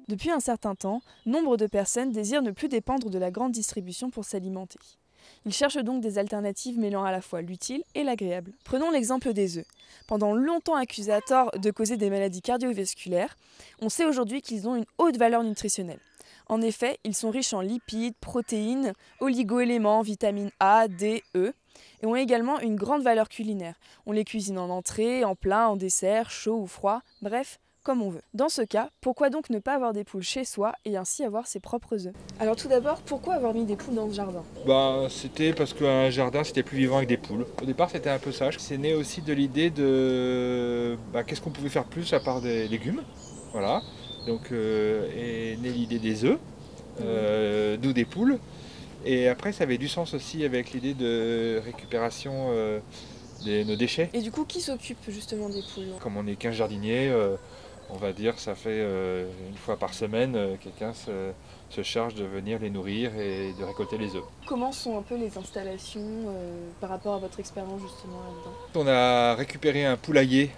Depuis un certain temps, nombre de personnes désirent ne plus dépendre de la grande distribution pour s'alimenter. Ils cherchent donc des alternatives mêlant à la fois l'utile et l'agréable. Prenons l'exemple des œufs. Pendant longtemps accusés à tort de causer des maladies cardiovasculaires, on sait aujourd'hui qu'ils ont une haute valeur nutritionnelle. En effet, ils sont riches en lipides, protéines, oligo-éléments, vitamines A, D, E, et ont également une grande valeur culinaire. On les cuisine en entrée, en plat, en dessert, chaud ou froid, bref, comme on veut. Dans ce cas, pourquoi donc ne pas avoir des poules chez soi et ainsi avoir ses propres œufs? Alors tout d'abord, pourquoi avoir mis des poules dans ce jardin? C'était parce qu'un jardin c'était plus vivant avec des poules. Au départ c'était un peu ça. C'est né aussi de l'idée de qu'est-ce qu'on pouvait faire plus à part des légumes. Voilà. Donc est née l'idée des œufs, d'où des poules. Et après ça avait du sens aussi avec l'idée de récupération de nos déchets. Et du coup, qui s'occupe justement des poules? Comme on est 15 jardiniers, on va dire ça fait une fois par semaine, quelqu'un se charge de venir les nourrir et de récolter les œufs. Comment sont un peu les installations par rapport à votre expérience justement là-dedans? On a récupéré un poulailler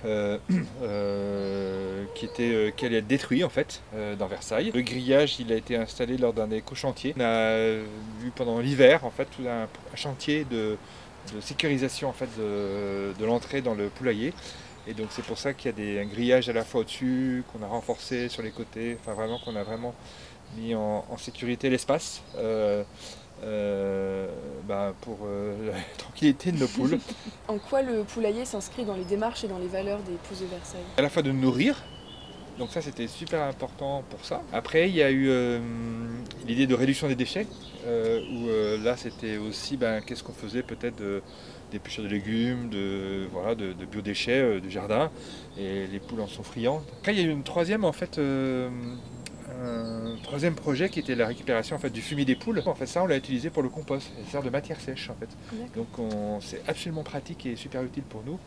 qui allait être détruit en fait dans Versailles. Le grillage il a été installé lors d'un éco-chantier. On a vu pendant l'hiver en fait tout un chantier de sécurisation en fait de l'entrée dans le poulailler. Et donc c'est pour ça qu'il y a un grillage à la fois au-dessus, qu'on a renforcé sur les côtés, enfin vraiment qu'on a vraiment mis en sécurité l'espace pour la tranquillité de nos poules. En quoi le poulailler s'inscrit dans les démarches et dans les valeurs des Pousses de Versailles? À la fois de nourrir, donc ça c'était super important pour ça. Après il y a eu l'idée de réduction des déchets, où là c'était aussi qu'est-ce qu'on faisait peut-être d'épluchures de légumes, de biodéchets du jardin, et les poules en sont friandes. Après il y a eu une troisième en fait. Un troisième projet qui était la récupération en fait, du fumier des poules. En fait, ça, on l'a utilisé pour le compost. Ça sert de matière sèche en fait. Donc, c'est absolument pratique et super utile pour nous.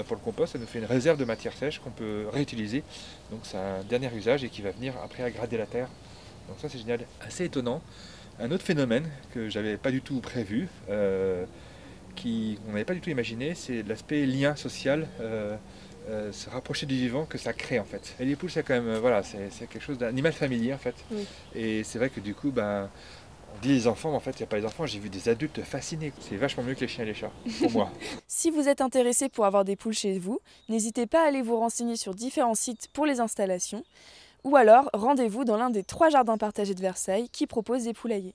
Pour le compost, ça nous fait une réserve de matière sèche qu'on peut réutiliser. Donc, c'est un dernier usage et qui va venir après aggrader la terre. Donc, ça, c'est génial. Assez étonnant. Un autre phénomène que j'avais pas du tout prévu, qu'on n'avait pas du tout imaginé, c'est l'aspect lien social. Se rapprocher du vivant que ça crée en fait. Et les poules c'est quand même c'est quelque chose d'animal familier en fait. Oui. Et c'est vrai que du coup on dit les enfants mais en fait il n'y a pas les enfants, j'ai vu des adultes fascinés. C'est vachement mieux que les chiens et les chats pour moi. Si vous êtes intéressé pour avoir des poules chez vous, n'hésitez pas à aller vous renseigner sur différents sites pour les installations ou alors rendez-vous dans l'un des 3 jardins partagés de Versailles qui proposent des poulaillers.